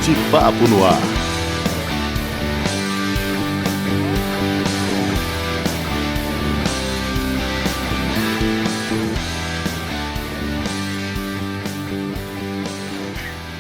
De Papo no Ar.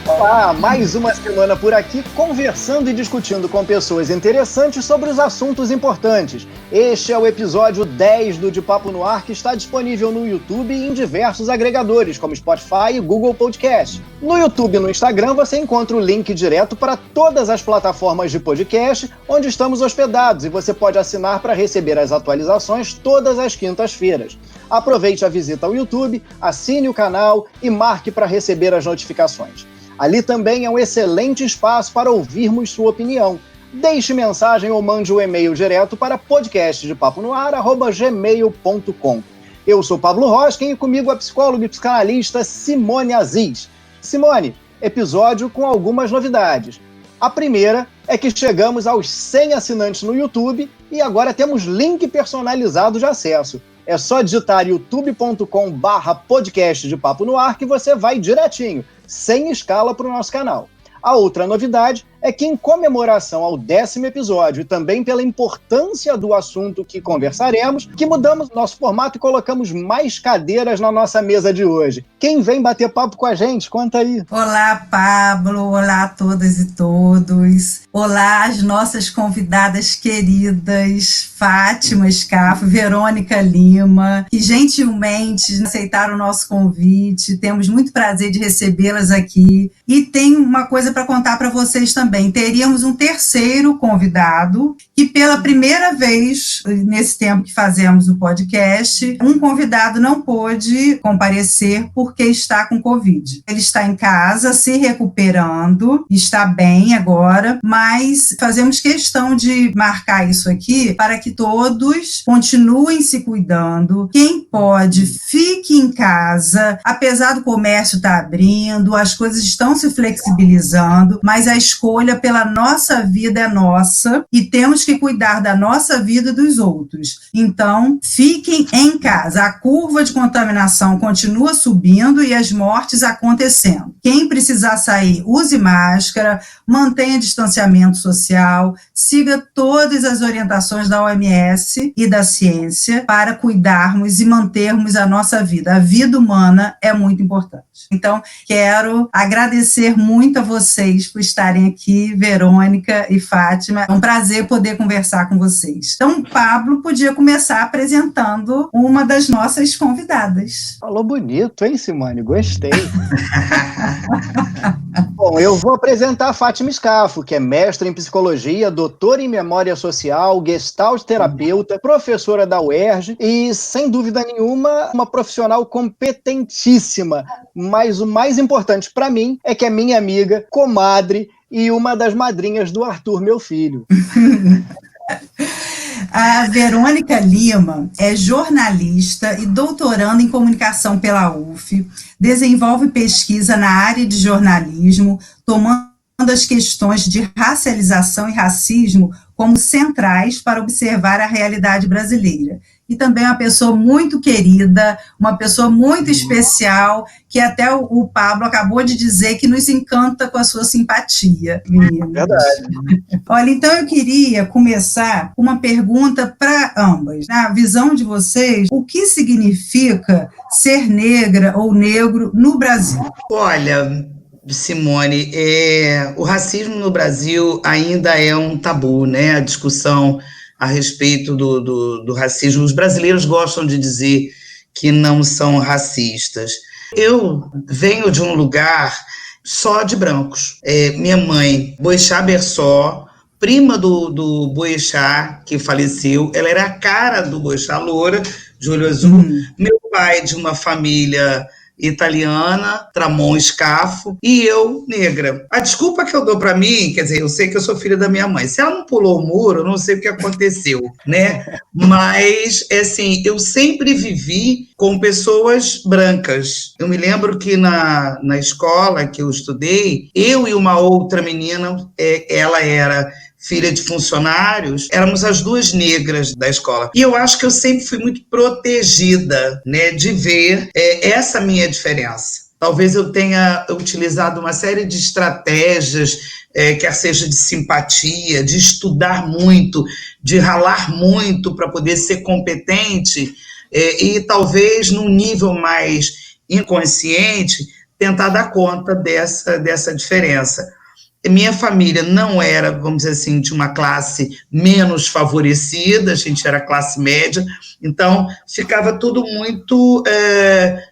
Olá, mais uma semana por aqui, conversando e discutindo com pessoas interessantes sobre os assuntos importantes. Este é o episódio 10 do De Papo no Ar, que está disponível no YouTube e em diversos agregadores, como Spotify e Google Podcast. No YouTube e no Instagram você encontra o link direto para todas as plataformas de podcast onde estamos hospedados, e você pode assinar para receber as atualizações todas as quintas-feiras. Aproveite a visita ao YouTube, assine o canal e marque para receber as notificações. Ali também é um excelente espaço para ouvirmos sua opinião. Deixe mensagem ou mande um e-mail direto para podcastdepaponoar@gmail.com. Eu sou Pablo Roskin e comigo a psicóloga e psicanalista Simone Aziz. Simone, episódio com algumas novidades. A primeira é que chegamos aos 100 assinantes no YouTube e agora temos link personalizado de acesso. É só digitar youtube.com/podcast de Papo no Ar que você vai direitinho, sem escala, para o nosso canal. A outra novidade é que, em comemoração ao 10º episódio e também pela importância do assunto que conversaremos, que mudamos nosso formato e colocamos mais cadeiras na nossa mesa de hoje. Quem vem bater papo com a gente? Conta aí. Olá, Pablo. Olá a todas e todos. Olá, as nossas convidadas queridas, Fátima Scafo, Verônica Lima, que gentilmente aceitaram o nosso convite. Temos muito prazer de recebê-las aqui. E tem uma coisa para contar para vocês também. Teríamos um terceiro convidado, que pela primeira vez, nesse tempo que fazemos o podcast, um convidado não pôde comparecer porque está com Covid. Ele está em casa, se recuperando, está bem agora, mas fazemos questão de marcar isso aqui para que todos continuem se cuidando. Quem pode, fique em casa, apesar do comércio estar abrindo, as coisas estão se flexibilizando, mas a escolha pela nossa vida é nossa e temos que cuidar da nossa vida e dos outros. Então, fiquem em casa. A curva de contaminação continua subindo e as mortes acontecendo. Quem precisar sair, use máscara, mantenha distanciamento social, siga todas as orientações da OMS e da ciência para cuidarmos e mantermos a nossa vida. A vida humana é muito importante. Então, quero agradecer muito a vocês por estarem aqui, Verônica e Fátima. É um prazer poder conversar com vocês. Então, Pablo podia começar apresentando uma das nossas convidadas. Falou bonito, hein, Simone? Gostei. Bom, eu vou apresentar a Fátima Scafo, que é mestre em psicologia, doutora em memória social, gestalt terapeuta, professora da UERJ e, sem dúvida nenhuma, uma profissional competentíssima. Mas o mais importante para mim é que é minha amiga, comadre e uma das madrinhas do Arthur, meu filho. A Verônica Lima é jornalista e doutoranda em comunicação pela UF, desenvolve pesquisa na área de jornalismo, tomando as questões de racialização e racismo como centrais para observar a realidade brasileira. E também uma pessoa muito querida, uma pessoa muito especial, que até o Pablo acabou de dizer que nos encanta com a sua simpatia, meninas. Verdade. Olha, então eu queria começar com uma pergunta para ambas. Na visão de vocês, o que significa ser negra ou negro no Brasil? Olha, Simone, o racismo no Brasil ainda é um tabu, né? A discussão a respeito do racismo. Os brasileiros gostam de dizer que não são racistas. Eu venho de um lugar só de brancos. Minha mãe, Boixá Bersó, prima do Boechat, que faleceu, ela era a cara do Boechat, loura, de olho azul. Meu pai, de uma família italiana, Tramon Scafo, e eu, negra. A desculpa que eu dou para mim, quer dizer, eu sei que eu sou filha da minha mãe. Se ela não pulou o muro, eu não sei o que aconteceu, né? Mas, assim, eu sempre vivi com pessoas brancas. Eu me lembro que na escola que eu estudei, eu e uma outra menina, ela era filha de funcionários, éramos as duas negras da escola. E eu acho que eu sempre fui muito protegida, né, de ver essa minha diferença. talvez eu tenha utilizado uma série de estratégias, quer seja de simpatia, de estudar muito, de ralar muito para poder ser competente, e talvez num nível mais inconsciente, tentar dar conta dessa diferença. Minha família não era, vamos dizer assim, de uma classe menos favorecida, a gente era classe média, então ficava tudo muito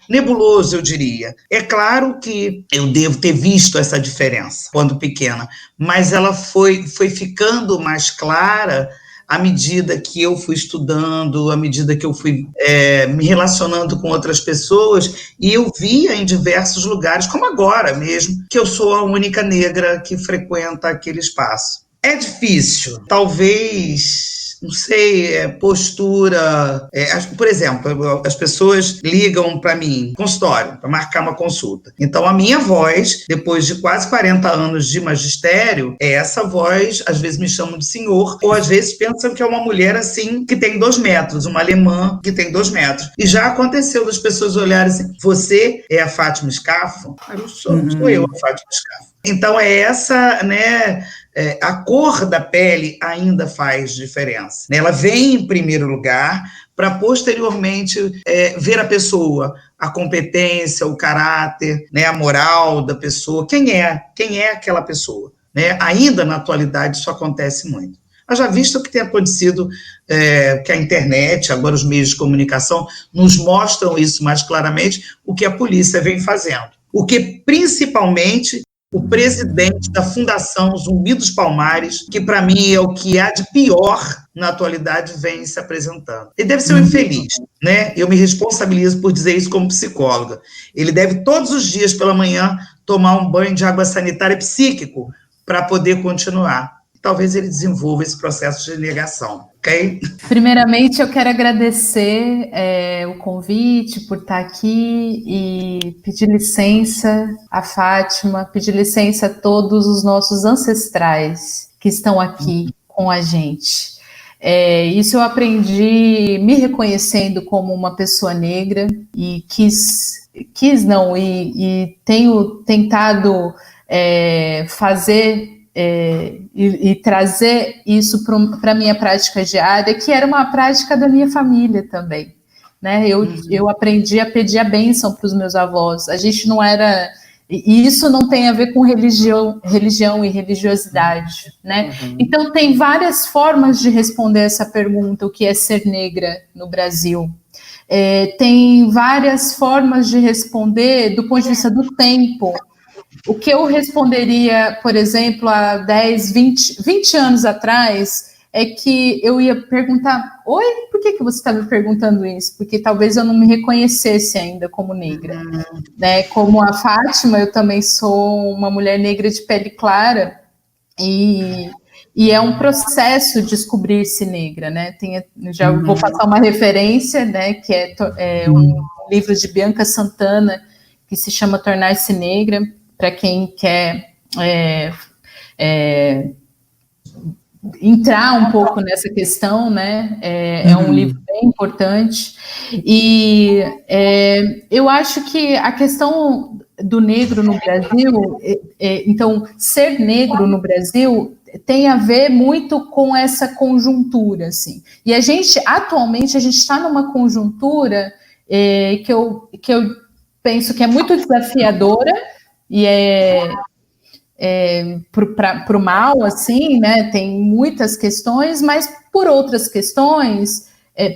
nebuloso, eu diria. É claro que eu devo ter visto essa diferença quando pequena, mas ela foi ficando mais clara à medida que eu fui estudando, à medida que eu fui me relacionando com outras pessoas, e eu via em diversos lugares, como agora mesmo, que eu sou a única negra que frequenta aquele espaço. É difícil, talvez, não sei, postura. Por exemplo, as pessoas ligam para mim, consultório, para marcar uma consulta. Então, a minha voz, depois de quase 40 anos de magistério, é essa voz, às vezes me chamam de senhor, ou às vezes pensam que é uma mulher assim, que tem 2 metros, uma alemã que tem 2 metros. E já aconteceu das pessoas olharem assim: você é a Fátima Scafo? Eu sou eu a Fátima Scafo. Então, é essa, né? A cor da pele ainda faz diferença. Ela vem em primeiro lugar para posteriormente ver a pessoa, a competência, o caráter, né, a moral da pessoa, quem é aquela pessoa. Né? Ainda na atualidade isso acontece muito. Mas já visto o que tem acontecido, que a internet, agora os meios de comunicação, nos mostram isso mais claramente, o que a polícia vem fazendo. O que principalmente o presidente da Fundação Zumbi dos Palmares, que para mim é o que há de pior na atualidade, vem se apresentando. Ele deve ser um infeliz, né? Eu me responsabilizo por dizer isso como psicóloga. Ele deve todos os dias pela manhã tomar um banho de água sanitária psíquico para poder continuar. Talvez ele desenvolva esse processo de negação, ok? Primeiramente, eu quero agradecer o convite por estar aqui e pedir licença à Fátima, pedir licença a todos os nossos ancestrais que estão aqui com a gente. Isso eu aprendi me reconhecendo como uma pessoa negra e tenho tentado fazer e trazer isso para a minha prática diária, que era uma prática da minha família também, né? Eu aprendi a pedir a bênção para os meus avós. A gente não era... E isso não tem a ver com religião e religiosidade, né? Então, tem várias formas de responder essa pergunta, o que é ser negra no Brasil. Tem várias formas de responder do ponto de vista do tempo. O que eu responderia, por exemplo, há 10, 20 anos atrás, é que eu ia perguntar: oi, por que você está me perguntando isso? Porque talvez eu não me reconhecesse ainda como negra. Né? Como a Fátima, eu também sou uma mulher negra de pele clara, e é um processo descobrir-se negra. Né? Já vou passar uma referência, né, que é um livro de Bianca Santana, que se chama Tornar-se Negra, para quem quer entrar um pouco nessa questão, né? É um livro bem importante. E eu acho que a questão do negro no Brasil, então, ser negro no Brasil tem a ver muito com essa conjuntura, assim. E atualmente, a gente está numa conjuntura que eu penso que é muito desafiadora, e para o mal, assim, né? Tem muitas questões, mas por outras questões,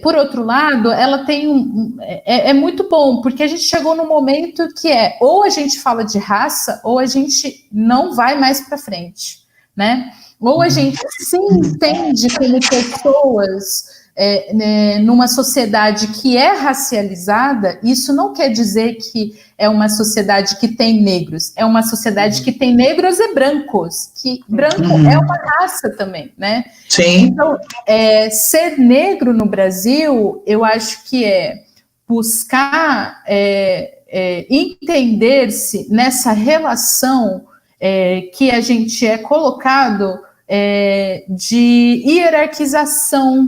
por outro lado, ela tem é muito bom, porque a gente chegou num momento que ou a gente fala de raça, ou a gente não vai mais para frente, né? Ou a gente se entende como pessoas numa sociedade que é racializada. Isso não quer dizer que é uma sociedade que tem negros, é uma sociedade que tem negros e brancos, que branco é uma raça também, né? Sim. Então, ser negro no Brasil, eu acho que é buscar entender-se nessa relação que a gente é colocado de hierarquização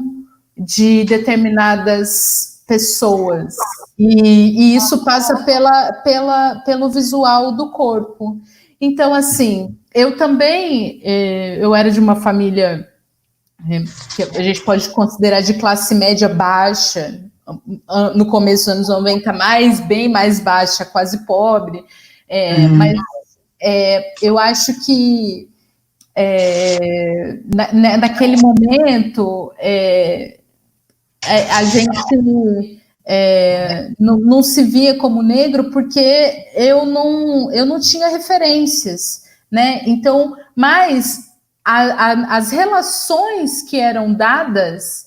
de determinadas pessoas, e isso passa pelo visual do corpo. Então, assim, eu também, eu era de uma família que a gente pode considerar de classe média baixa, no começo dos anos 90, bem mais baixa, quase pobre, mas eu acho que naquele momento a gente não se via como negro porque eu não tinha referências, né? Então, mas as relações que eram dadas,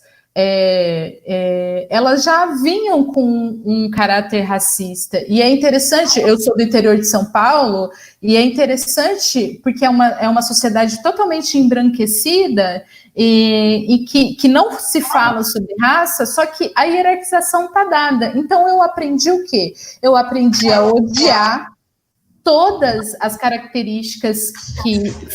elas já vinham com um caráter racista. E é interessante, eu sou do interior de São Paulo, e é interessante porque é uma sociedade totalmente embranquecida e que não se fala sobre raça, só que a hierarquização está dada. Então eu aprendi o quê? Eu aprendi a odiar todas as características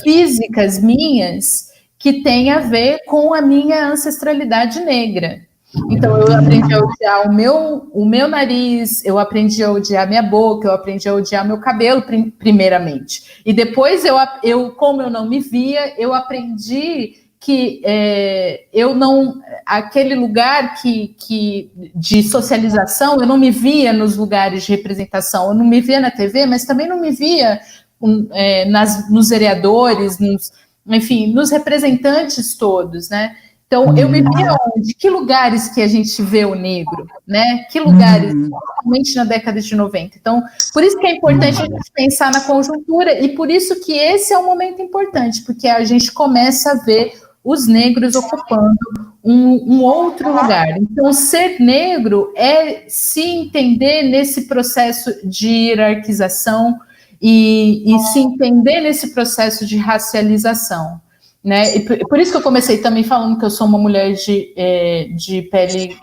físicas minhas que têm a ver com a minha ancestralidade negra. Então, eu aprendi a odiar o meu nariz, eu aprendi a odiar minha boca, eu aprendi a odiar meu cabelo, primeiramente. E depois, como eu não me via, eu aprendi que eu não... Aquele lugar de socialização, eu não me via nos lugares de representação, eu não me via na TV, mas também não me via nos vereadores, enfim, nos representantes todos, né? Então, eu me via onde? Que lugares que a gente vê o negro, né? Que lugares, principalmente na década de 90. Então, por isso que é importante a gente pensar na conjuntura e por isso que esse é um momento importante, porque a gente começa a ver os negros ocupando um outro lugar. Então, ser negro é se entender nesse processo de hierarquização e se entender nesse processo de racialização, né? E por isso que eu comecei também falando que eu sou uma mulher de pele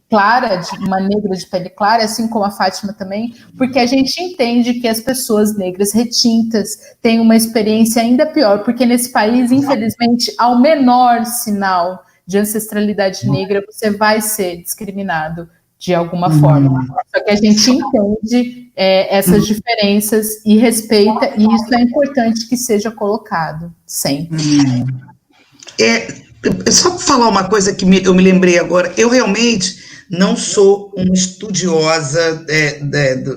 clara, uma negra de pele clara, assim como a Fátima também, porque a gente entende que as pessoas negras retintas têm uma experiência ainda pior, porque nesse país, infelizmente, ao menor sinal de ancestralidade negra, você vai ser discriminado de alguma forma. Só que a gente entende essas diferenças e respeita, e isso é importante que seja colocado, sempre. Só para falar uma coisa que eu me lembrei agora, eu realmente não sou uma estudiosa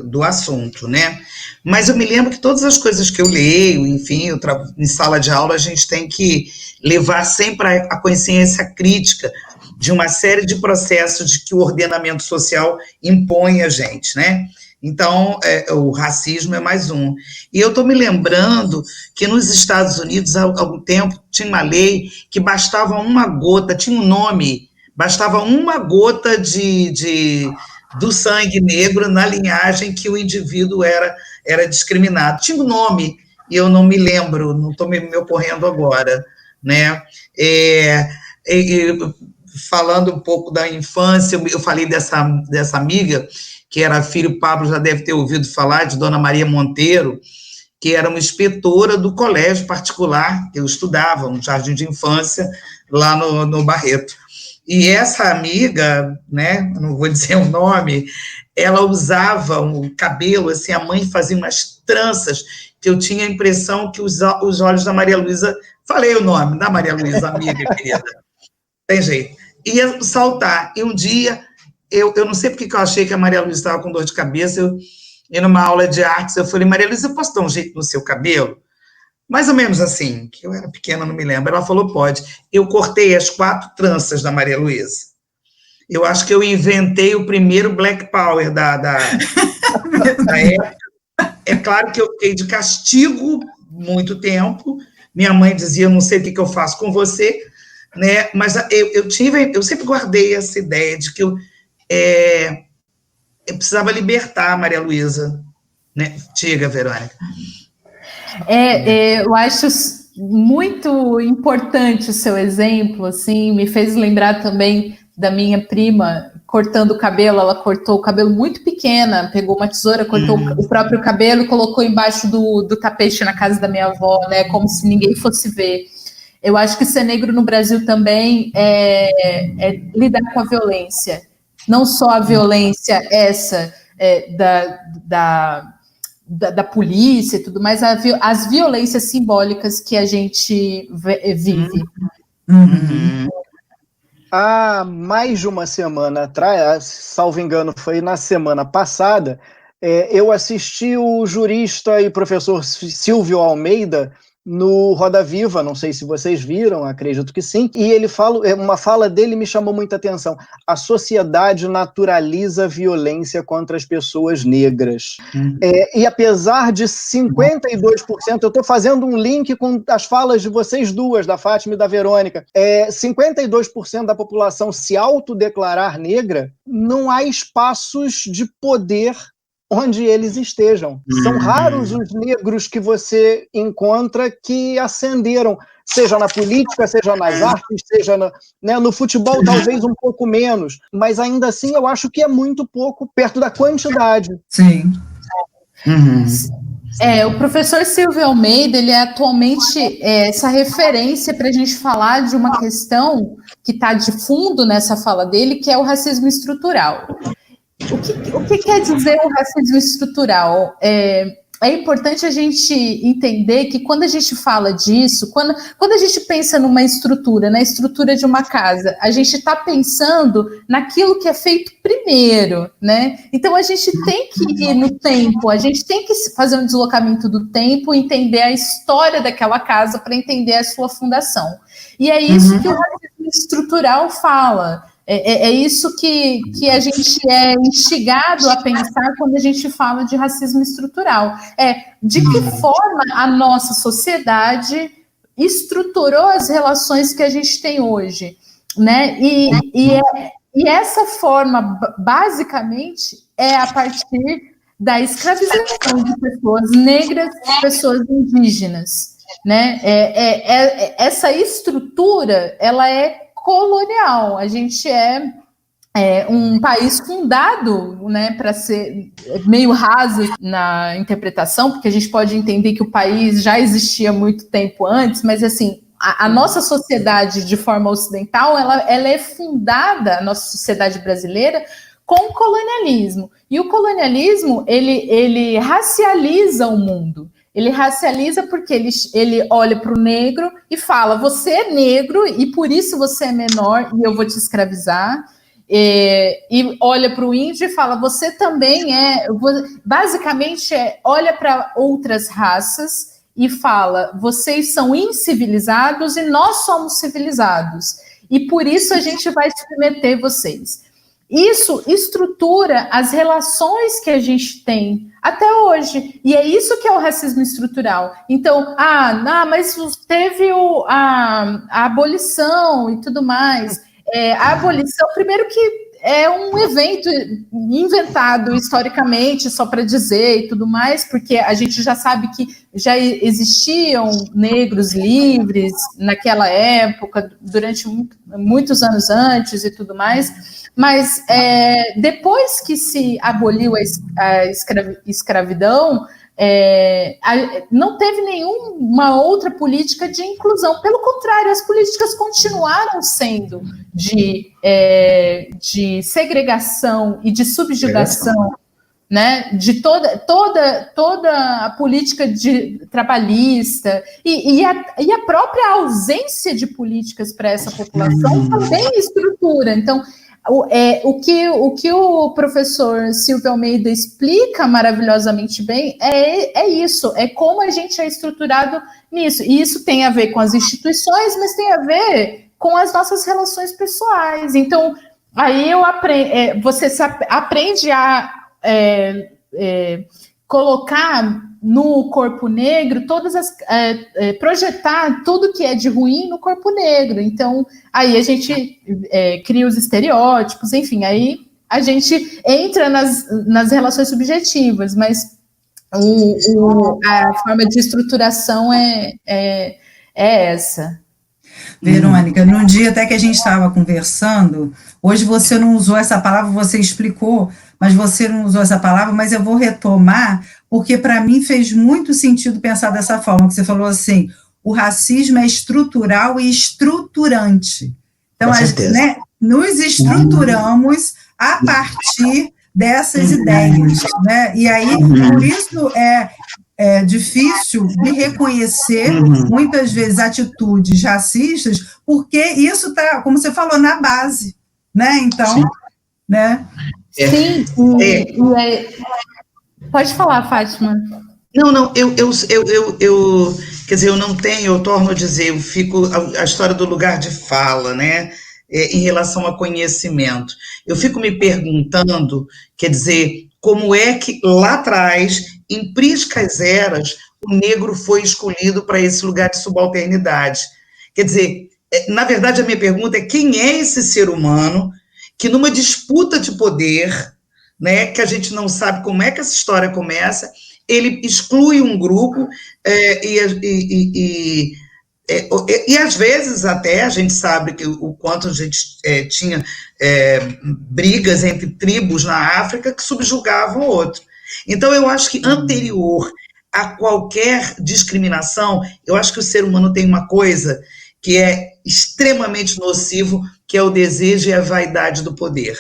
do assunto, né? Mas eu me lembro que todas as coisas que eu leio, enfim, em sala de aula, a gente tem que levar sempre a consciência crítica de uma série de processos de que o ordenamento social impõe a gente, né? Então, o racismo é mais um. E eu estou me lembrando que nos Estados Unidos, há algum tempo, tinha uma lei que bastava uma gota, tinha um nome, bastava uma gota do sangue negro na linhagem que o indivíduo era discriminado. Tinha um nome, e eu não me lembro, não estou me ocorrendo agora, né? Falando um pouco da infância, eu falei dessa amiga, que era filho, Pablo já deve ter ouvido falar, de Dona Maria Monteiro, que era uma inspetora do colégio particular, que eu estudava, um jardim de infância, lá no Barreto. E essa amiga, né, não vou dizer o nome, ela usava um cabelo, assim, a mãe fazia umas tranças, que eu tinha a impressão que os olhos da Maria Luísa, falei o nome da Maria Luísa, amiga querida, tem jeito, ia saltar. E um dia, eu não sei porque que eu achei que a Maria Luísa estava com dor de cabeça, eu ia numa aula de artes, eu falei, Maria Luísa, eu posso dar um jeito no seu cabelo? Mais ou menos assim, que eu era pequena, não me lembro. Ela falou, pode. Eu cortei as 4 tranças da Maria Luísa. Eu acho que eu inventei o primeiro Black Power da época. É claro que eu fiquei de castigo muito tempo. Minha mãe dizia, não sei o que eu faço com você, né? Mas eu sempre guardei essa ideia de que eu precisava libertar a Maria Luísa, né? Diga, Verônica. Eu acho muito importante o seu exemplo, assim, me fez lembrar também da minha prima cortando o cabelo. Ela cortou o cabelo muito pequena, pegou uma tesoura, cortou o próprio cabelo e colocou embaixo do tapete na casa da minha avó, né, como se ninguém fosse ver. Eu acho que ser negro no Brasil também é lidar com a violência, Não só a violência essa da polícia e tudo mais, as violências simbólicas que a gente vive. Há mais de uma semana atrás, salvo engano, foi na semana passada, eu assisti o jurista e professor Silvio Almeida no Roda Viva, não sei se vocês viram, acredito que sim, e ele uma fala dele me chamou muita atenção. A sociedade naturaliza a violência contra as pessoas negras. E apesar de 52%, eu estou fazendo um link com as falas de vocês duas, da Fátima e da Verônica, 52% da população se autodeclarar negra, não há espaços de poder onde eles estejam. São raros os negros que você encontra que ascenderam, seja na política, seja nas artes, seja no futebol, talvez um pouco menos, mas ainda assim eu acho que é muito pouco perto da quantidade. Sim. O professor Silvio Almeida, ele é atualmente essa referência para a gente falar de uma questão que está de fundo nessa fala dele, que é o racismo estrutural. O que quer dizer o racismo estrutural? É importante a gente entender que quando a gente fala disso, quando a gente pensa numa estrutura, na estrutura de uma casa, a gente está pensando naquilo que é feito primeiro, né? Então a gente tem que ir no tempo, a gente tem que fazer um deslocamento do tempo, entender a história daquela casa para entender a sua fundação. E é isso que o racismo estrutural fala. É isso que a gente é instigado a pensar quando a gente fala de racismo estrutural. De que forma a nossa sociedade estruturou as relações que a gente tem hoje, né? E essa forma, basicamente, é a partir da escravização de pessoas negras e pessoas indígenas, né? Essa estrutura, ela é colonial. A gente é um país fundado, né, para ser meio raso na interpretação, porque a gente pode entender que o país já existia muito tempo antes, mas assim, a nossa sociedade de forma ocidental, ela é fundada, a nossa sociedade brasileira, com o colonialismo. E o colonialismo, ele racializa o mundo. Ele racializa porque ele olha para o negro e fala, você é negro e por isso você é menor e eu vou te escravizar. E olha para o índio e fala, você também basicamente olha para outras raças e fala, vocês são incivilizados e nós somos civilizados. E por isso a gente vai submeter vocês. Isso estrutura as relações que a gente tem até hoje. E é isso que é o racismo estrutural. Então, mas teve a abolição e tudo mais. A abolição, primeiro que é um evento inventado historicamente, só para dizer e tudo mais, porque a gente já sabe que já existiam negros livres naquela época, durante muitos anos antes e tudo mais. Mas depois que se aboliu a escravidão, não teve nenhuma outra política de inclusão. Pelo contrário, as políticas continuaram sendo de segregação e de subjugação, né? De toda a política trabalhista e a própria ausência de políticas para essa população também estrutura. Então, o que o professor Silvio Almeida explica maravilhosamente bem é isso, é como a gente é estruturado nisso. E isso tem a ver com as instituições, mas tem a ver com as nossas relações pessoais. Então, aí você aprende a colocar no corpo negro projetar tudo que é de ruim no corpo negro. Então, aí a gente cria os estereótipos, enfim, aí a gente entra nas relações subjetivas, mas a forma de estruturação é essa. Verônica, num dia até que a gente estava conversando, hoje você não usou essa palavra, você explicou, mas você não usou essa palavra, mas eu vou retomar, porque para mim fez muito sentido pensar dessa forma, que você falou assim, o racismo é estrutural e estruturante. Então, nos estruturamos a partir dessas ideias, né? E aí, por isso é difícil de reconhecer, muitas vezes, atitudes racistas, porque isso está, como você falou, na base, né? Então, né? Sim, pode falar, Fátima. Não, quer dizer, eu não tenho, eu torno a dizer, eu fico, a história do lugar de fala, né, em relação a conhecimento. Eu fico me perguntando, quer dizer, como é que lá atrás, em priscas eras, o negro foi escolhido para esse lugar de subalternidade. Quer dizer, na verdade, a minha pergunta é quem é esse ser humano que numa disputa de poder, né, que a gente não sabe como é que essa história começa, ele exclui um grupo e às vezes até a gente sabe que o quanto a gente tinha brigas entre tribos na África que subjugavam o outro. Então eu acho que anterior a qualquer discriminação, eu acho que o ser humano tem uma coisa que é extremamente nocivo, que é o desejo e a vaidade do poder,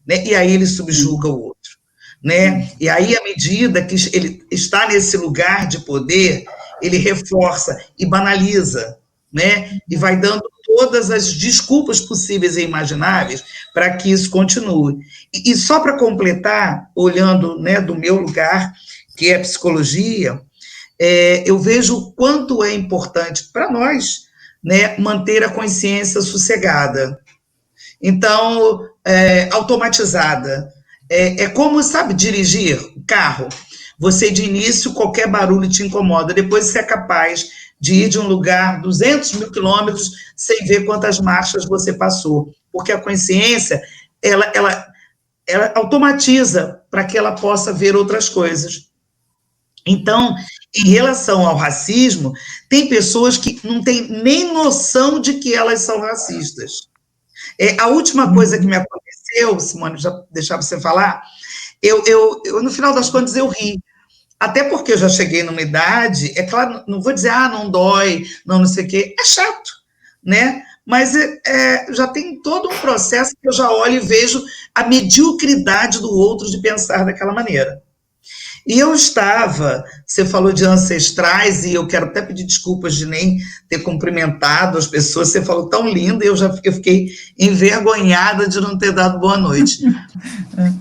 né? E aí ele subjuga o outro. Né? E aí, à medida que ele está nesse lugar de poder, ele reforça e banaliza, né? E vai dando todas as desculpas possíveis e imagináveis para que isso continue. E só para completar, olhando, né, do meu lugar, que é a psicologia, eu vejo o quanto é importante para nós, né, manter a consciência sossegada. Então, automatizada. É como, sabe, dirigir o carro. Você, de início, qualquer barulho te incomoda. Depois, você é capaz de ir de um lugar 200 mil quilômetros sem ver quantas marchas você passou. Porque a consciência, ela automatiza para que ela possa ver outras coisas. Então, em relação ao racismo, tem pessoas que não têm nem noção de que elas são racistas. A última coisa que me aconteceu, Simone, já deixar você falar, eu, no final das contas, eu ri. Até porque eu já cheguei numa idade, é claro, não vou dizer, não dói, não sei o quê, é chato, né? Mas já tem todo um processo que eu já olho e vejo a mediocridade do outro de pensar daquela maneira. E eu estava, você falou de ancestrais, e eu quero até pedir desculpas de nem ter cumprimentado as pessoas, você falou tão lindo, e eu fiquei envergonhada de não ter dado boa noite.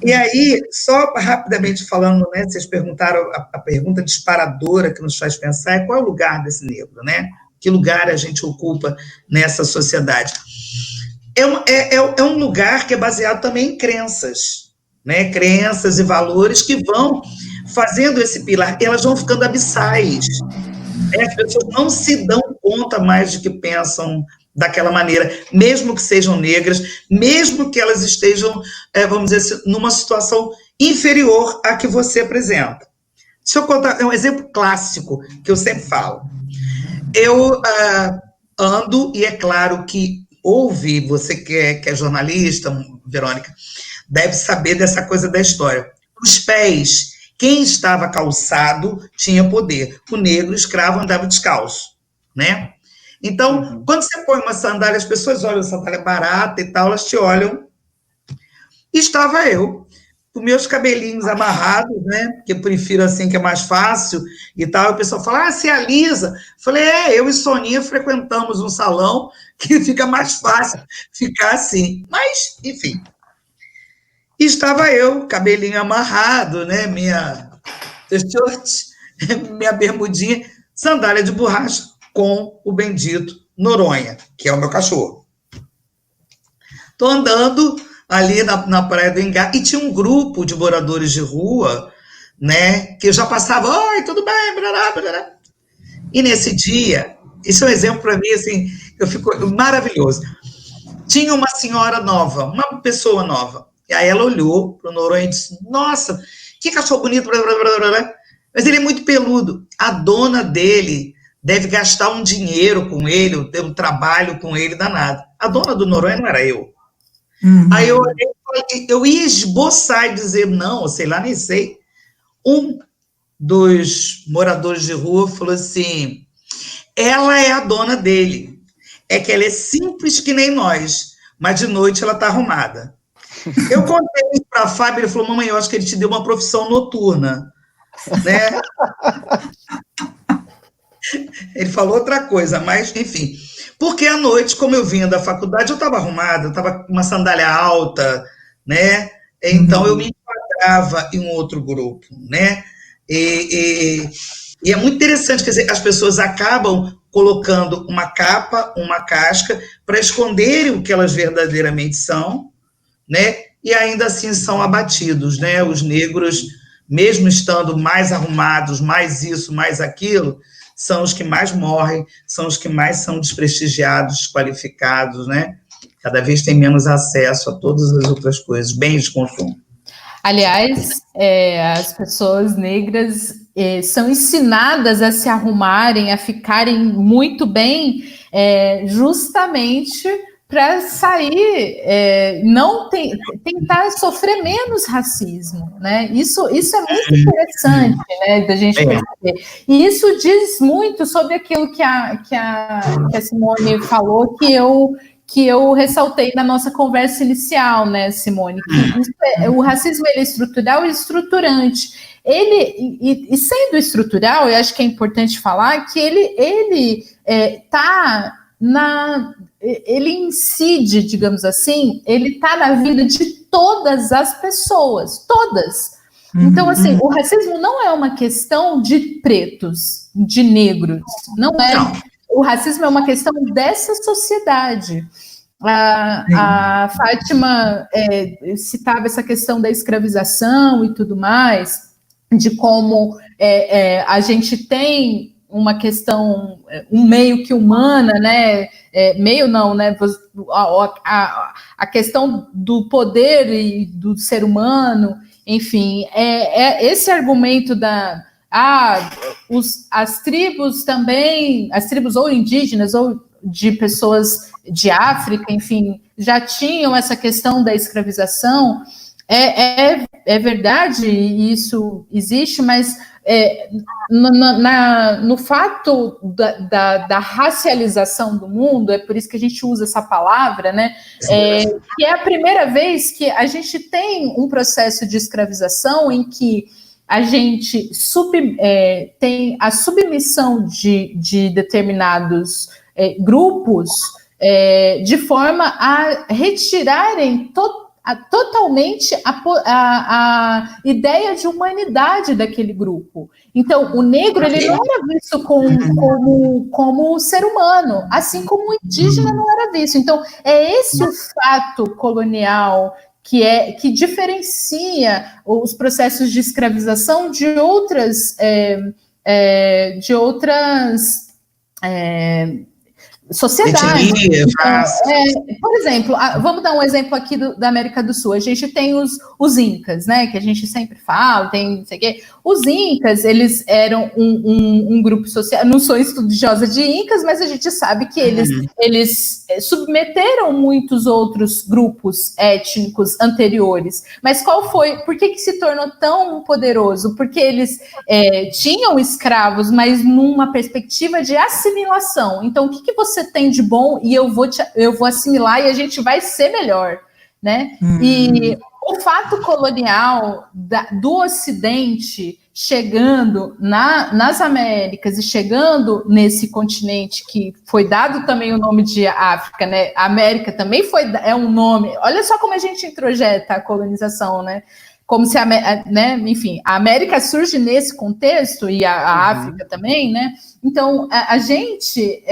E aí, só rapidamente falando, né, vocês perguntaram, a pergunta disparadora que nos faz pensar é qual é o lugar desse negro, né? Que lugar a gente ocupa nessa sociedade? É um lugar que é baseado também em crenças, né? Crenças e valores que vão fazendo esse pilar, elas vão ficando abissais. As pessoas não se dão conta mais de que pensam daquela maneira, mesmo que sejam negras, mesmo que elas estejam, vamos dizer, numa situação inferior à que você apresenta. Deixa eu contar, é um exemplo clássico que eu sempre falo. Eu ando, e é claro que houve, você que é jornalista, Verônica, deve saber dessa coisa da história. Os pés, quem estava calçado tinha poder. O negro, escravo, andava descalço, né? Então, quando você põe uma sandália, as pessoas olham, a sandália barata e tal, elas te olham. E estava eu, com meus cabelinhos amarrados, né? Porque eu prefiro assim, que é mais fácil e tal. E o pessoal fala, você alisa? Falei, eu e Soninha frequentamos um salão que fica mais fácil ficar assim. Mas, enfim. E estava eu, cabelinho amarrado, né? Minha t-shirt, minha bermudinha, sandália de borracha com o bendito Noronha, que é o meu cachorro. Estou andando ali na Praia do Ingá e tinha um grupo de moradores de rua, né? Que já passava, oi, tudo bem, blá, blá, blá. E nesse dia, isso é um exemplo para mim, assim, eu fico maravilhoso. Tinha uma senhora nova, uma pessoa nova. E aí ela olhou para o Noronha e disse, nossa, que cachorro bonito, blá, blá, blá, blá. Mas ele é muito peludo. A dona dele deve gastar um dinheiro com ele, ter um trabalho com ele danado. A dona do Noronha não era eu. Aí eu olhei, eu ia esboçar e dizer, não, sei lá, nem sei. Um dos moradores de rua falou assim, ela é a dona dele. É que ela é simples que nem nós, mas de noite ela está arrumada. Eu contei isso para a Fábio, ele falou, mamãe, eu acho que ele te deu uma profissão noturna, né? Ele falou outra coisa, mas, enfim. Porque à noite, como eu vinha da faculdade, eu estava arrumada, eu estava com uma sandália alta, né? Então, eu me enquadrava em um outro grupo, né? E é muito interessante, quer dizer, as pessoas acabam colocando uma capa, uma casca, para esconderem o que elas verdadeiramente são, né? E ainda assim são abatidos, né? Os negros, mesmo estando mais arrumados, mais isso, mais aquilo, são os que mais morrem, são os que mais são desprestigiados, desqualificados, né? Cada vez tem menos acesso a todas as outras coisas, bens de consumo. Aliás, as pessoas negras são ensinadas a se arrumarem, a ficarem muito bem, justamente para sair, tentar sofrer menos racismo, né? Isso é muito interessante, né, da gente perceber. E isso diz muito sobre aquilo que a Simone falou, que eu ressaltei na nossa conversa inicial, né, Simone? Que o racismo ele é estrutural e estruturante. E sendo estrutural, eu acho que é importante falar que ele incide, digamos assim, ele está na vida de todas as pessoas, todas. Então, assim, o racismo não é uma questão de pretos, de negros, não é. Não. O racismo é uma questão dessa sociedade. A Fátima citava essa questão da escravização e tudo mais, de como a gente tem uma questão, meio que humana, né? Meio não, né? A questão do poder e do ser humano, enfim, esse argumento as tribos também, as tribos ou indígenas ou de pessoas de África, enfim, já tinham essa questão da escravização. É verdade, isso existe, mas no fato da racialização do mundo, é por isso que a gente usa essa palavra, né? Que é a primeira vez que a gente tem um processo de escravização em que a gente tem a submissão de determinados grupos de forma a retirarem totalmente a ideia de humanidade daquele grupo. Então, o negro ele não era visto como ser humano, assim como o indígena não era visto. Então, é esse o fato colonial que diferencia os processos de escravização de outras sociedades. Por exemplo, vamos dar um exemplo aqui da América do Sul. A gente tem os Incas, né? Que a gente sempre fala, tem não sei o quê. Os Incas, eles eram um grupo social. Não sou estudiosa de Incas, mas a gente sabe que eles submeteram muitos outros grupos étnicos anteriores. Mas por que se tornou tão poderoso? Porque eles tinham escravos, mas numa perspectiva de assimilação. Então, o que você tem de bom e eu vou assimilar e a gente vai ser melhor, né? E o fato colonial do Ocidente chegando nas Américas e chegando nesse continente que foi dado também o nome de África, né? A América também é um nome. Olha só como a gente introjeta a colonização, né? Como se enfim, a América surge nesse contexto e a África também, né? Então, a gente,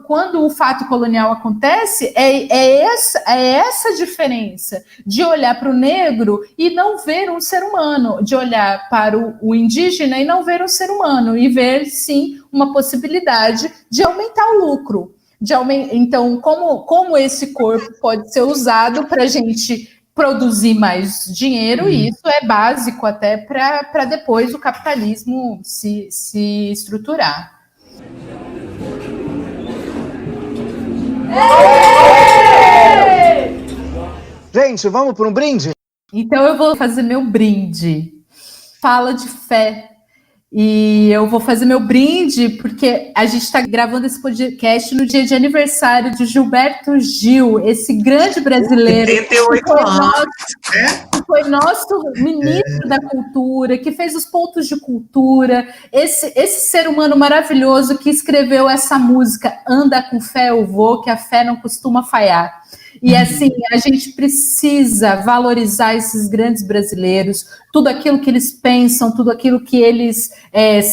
quando o fato colonial acontece, é essa diferença de olhar para o negro e não ver um ser humano, de olhar para o indígena e não ver um ser humano, e ver, sim, uma possibilidade de aumentar o lucro. Então, como esse corpo pode ser usado para a gente produzir mais dinheiro, e isso é básico até para depois o capitalismo se estruturar. Gente, vamos para um brinde? Então eu vou fazer meu brinde. Fala de fé. E eu vou fazer meu brinde, porque a gente está gravando esse podcast no dia de aniversário de Gilberto Gil, esse grande brasileiro. 88 anos. Que foi nosso ministro da cultura, que fez os pontos de cultura, esse ser humano maravilhoso que escreveu essa música Anda com fé eu vou, que a fé não costuma falhar. E assim, a gente precisa valorizar esses grandes brasileiros, tudo aquilo que eles pensam, tudo aquilo que eles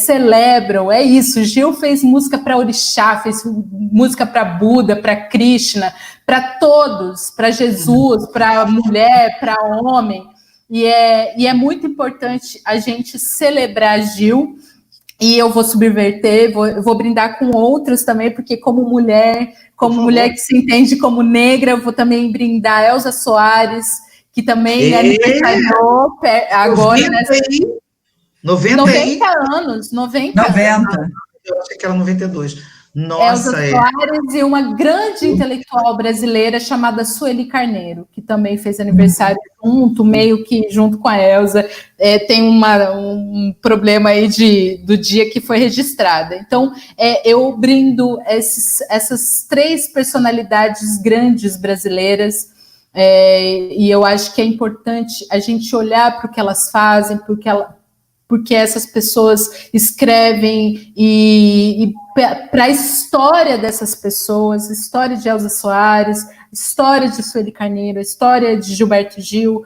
celebram, é isso. Gil fez música para Orixá, fez música para Buda, para Krishna, para todos, para Jesus, para mulher, para homem, e é muito importante a gente celebrar Gil. E eu vou subverter, vou brindar com outros também, porque como mulher que se entende como negra, eu vou também brindar Elza Soares, que também aniversariou agora, né? 90 anos, 90. Eu achei que era 92. Nossa, Elza Soares e uma grande intelectual brasileira chamada Sueli Carneiro, que também fez aniversário meio que junto com a Elza. Tem um problema aí do dia que foi registrada. Então, eu brindo essas 3 personalidades grandes brasileiras, e eu acho que é importante a gente olhar para o que elas fazem, porque essas pessoas escrevem e para a história dessas pessoas, a história de Elza Soares, a história de Sueli Carneiro, a história de Gilberto Gil,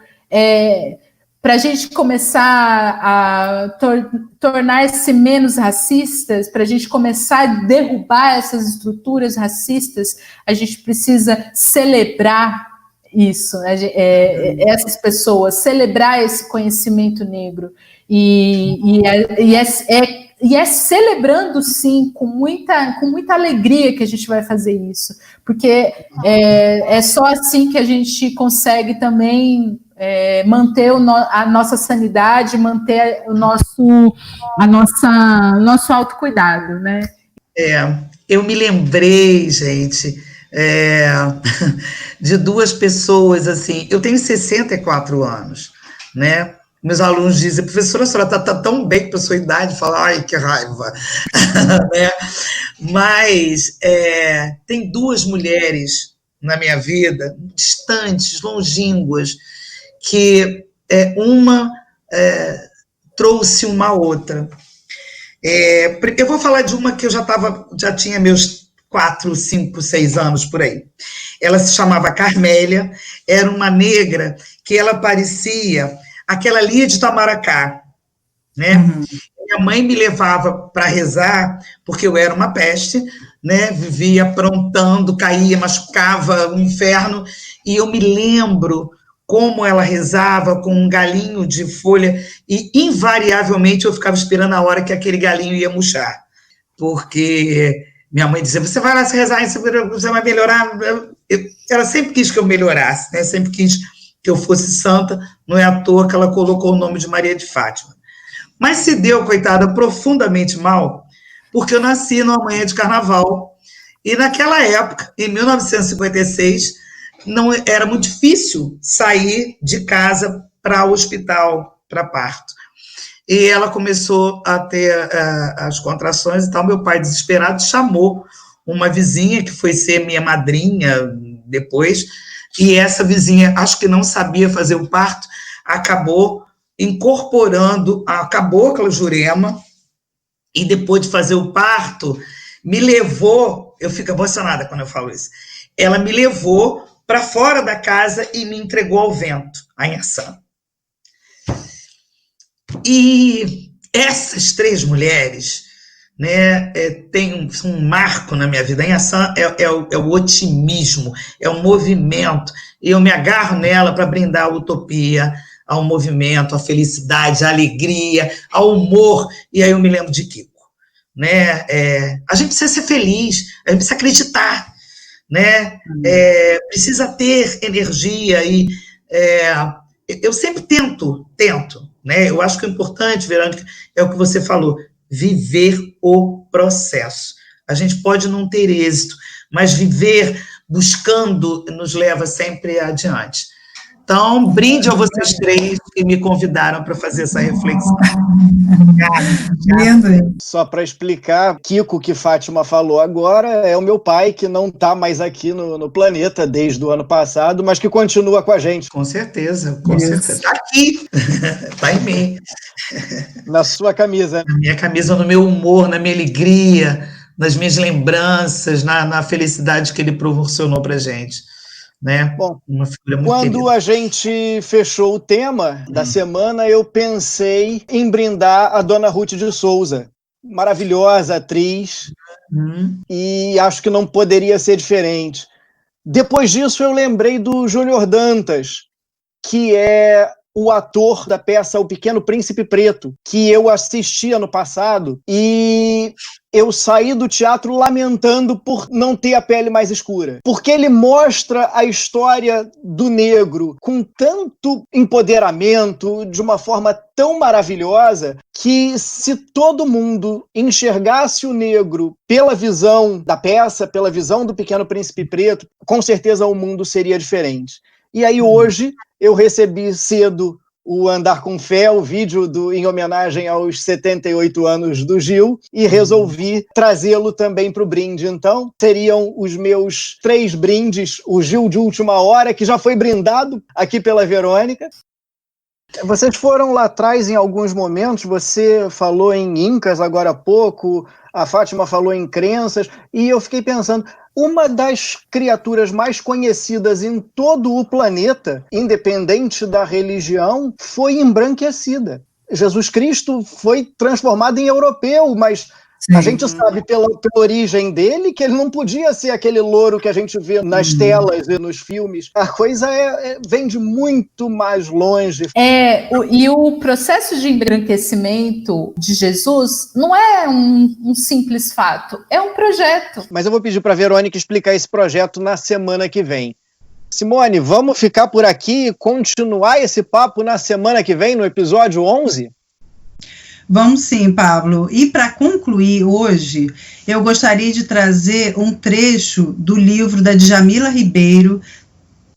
para a gente começar a tornar-se menos racistas, para a gente começar a derrubar essas estruturas racistas, a gente precisa celebrar isso, essas pessoas, celebrar esse conhecimento negro. E é celebrando, sim, com muita alegria que a gente vai fazer isso, porque é só assim que a gente consegue também manter a nossa sanidade, manter o nosso autocuidado, né? Eu me lembrei, gente, de 2 pessoas, assim, eu tenho 64 anos, né? Meus alunos dizem, professora, a senhora está tão bem com a sua idade, fala, ai, que raiva, né? Mas tem 2 mulheres na minha vida, distantes, longínquas, que uma trouxe uma outra. Eu vou falar de uma que eu já tinha meus 4, 5, 6 anos por aí. Ela se chamava Carmélia, era uma negra que ela parecia aquela Lia de Itamaracá, né? Minha mãe me levava para rezar, porque eu era uma peste, né? Vivia aprontando, caía, machucava, um inferno, e eu me lembro como ela rezava com um galinho de folha, e invariavelmente eu ficava esperando a hora que aquele galinho ia murchar, porque minha mãe dizia, você vai lá se rezar, você vai melhorar. Ela sempre quis que eu melhorasse, né? Sempre quis que eu fosse santa, não é à toa que ela colocou o nome de Maria de Fátima. Mas se deu, coitada, profundamente mal, porque eu nasci numa manhã de carnaval, e naquela época, em 1956, não era muito difícil sair de casa para o hospital, para parto. E ela começou a ter as contrações e tal, meu pai, desesperado, chamou uma vizinha, que foi ser minha madrinha depois, e essa vizinha, acho que não sabia fazer o parto, acabou incorporando, acabou aquela Jurema, e depois de fazer o parto, me levou, eu fico emocionada quando eu falo isso, ela me levou para fora da casa e me entregou ao vento, a Inhaçã. E essas 3 mulheres, né, tem um marco na minha vida. A Inhaçã é o otimismo, é o movimento, e eu me agarro nela para brindar a utopia, ao movimento, à felicidade, à alegria, ao humor, e aí eu me lembro de Kiko, né? A gente precisa ser feliz, a gente precisa acreditar, né? Precisa ter energia, e eu sempre tento, né? Eu acho que o importante, Verônica, é o que você falou, viver o processo. A gente pode não ter êxito, mas viver buscando nos leva sempre adiante. Então, brinde a vocês três que me convidaram para fazer essa reflexão. Só para explicar, Kiko, que Fátima falou agora, é o meu pai, que não está mais aqui no planeta desde o ano passado, mas que continua com a gente. Com certeza, com certeza. Está aqui, está em mim. Na sua camisa. Na minha camisa, no meu humor, na minha alegria, nas minhas lembranças, na felicidade que ele proporcionou para a gente. Né? Bom, uma figura muito quando querida. A gente fechou o tema da semana, eu pensei em brindar a Dona Ruth de Souza, maravilhosa atriz, e acho que não poderia ser diferente. Depois disso, eu lembrei do Júnior Dantas, que é o ator da peça O Pequeno Príncipe Preto, que eu assisti ano passado, e eu saí do teatro lamentando por não ter a pele mais escura. Porque ele mostra a história do negro com tanto empoderamento, de uma forma tão maravilhosa, que se todo mundo enxergasse o negro pela visão da peça, pela visão do Pequeno Príncipe Preto, com certeza o mundo seria diferente. E aí hoje eu recebi cedo o Andar com Fé, o vídeo em homenagem aos 78 anos do Gil, e resolvi trazê-lo também para o brinde. Então, seriam os meus 3 brindes, o Gil de última hora, que já foi brindado aqui pela Verônica. Vocês foram lá atrás em alguns momentos, você falou em Incas agora há pouco, a Fátima falou em crenças, e eu fiquei pensando, uma das criaturas mais conhecidas em todo o planeta, independente da religião, foi embranquecida. Jesus Cristo foi transformado em europeu, mas a gente sabe pela origem dele que ele não podia ser aquele louro que a gente vê nas telas e nos filmes. A coisa vem de muito mais longe. E o processo de embranquecimento de Jesus não é um simples fato, é um projeto. Mas eu vou pedir para a Verônica explicar esse projeto na semana que vem. Simone, vamos ficar por aqui e continuar esse papo na semana que vem, no episódio 11? Vamos sim, Pablo. E para concluir hoje, eu gostaria de trazer um trecho do livro da Djamila Ribeiro,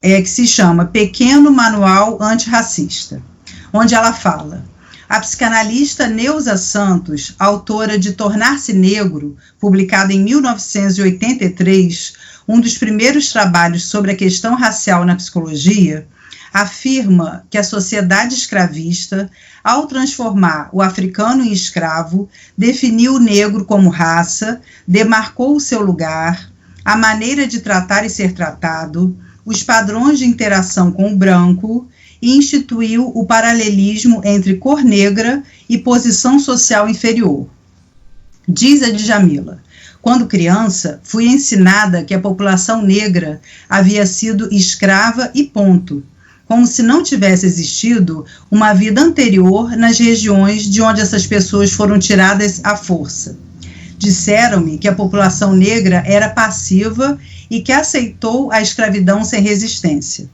que se chama Pequeno Manual Antirracista, onde ela fala: a psicanalista Neuza Santos, autora de Tornar-se Negro, publicada em 1983, um dos primeiros trabalhos sobre a questão racial na psicologia, afirma que a sociedade escravista, ao transformar o africano em escravo, definiu o negro como raça, demarcou o seu lugar, a maneira de tratar e ser tratado, os padrões de interação com o branco e instituiu o paralelismo entre cor negra e posição social inferior. Diz a Djamila: quando criança, fui ensinada que a população negra havia sido escrava e ponto, como se não tivesse existido uma vida anterior nas regiões de onde essas pessoas foram tiradas à força. Disseram-me que a população negra era passiva e que aceitou a escravidão sem resistência.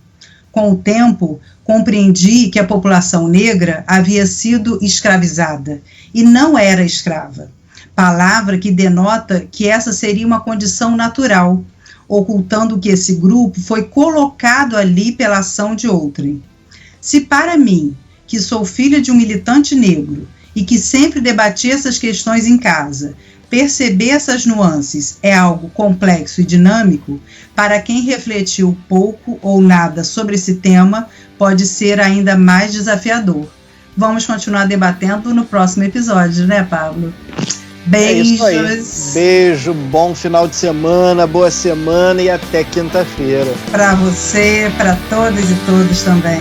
Com o tempo, compreendi que a população negra havia sido escravizada e não era escrava, palavra que denota que essa seria uma condição natural, ocultando que esse grupo foi colocado ali pela ação de outrem. Se para mim, que sou filha de um militante negro e que sempre debati essas questões em casa, perceber essas nuances é algo complexo e dinâmico, para quem refletiu pouco ou nada sobre esse tema, pode ser ainda mais desafiador. Vamos continuar debatendo no próximo episódio, né, Pablo? Beijos. É isso aí. Beijo, bom final de semana, boa semana e até quinta-feira. Para você, para todas e todos também.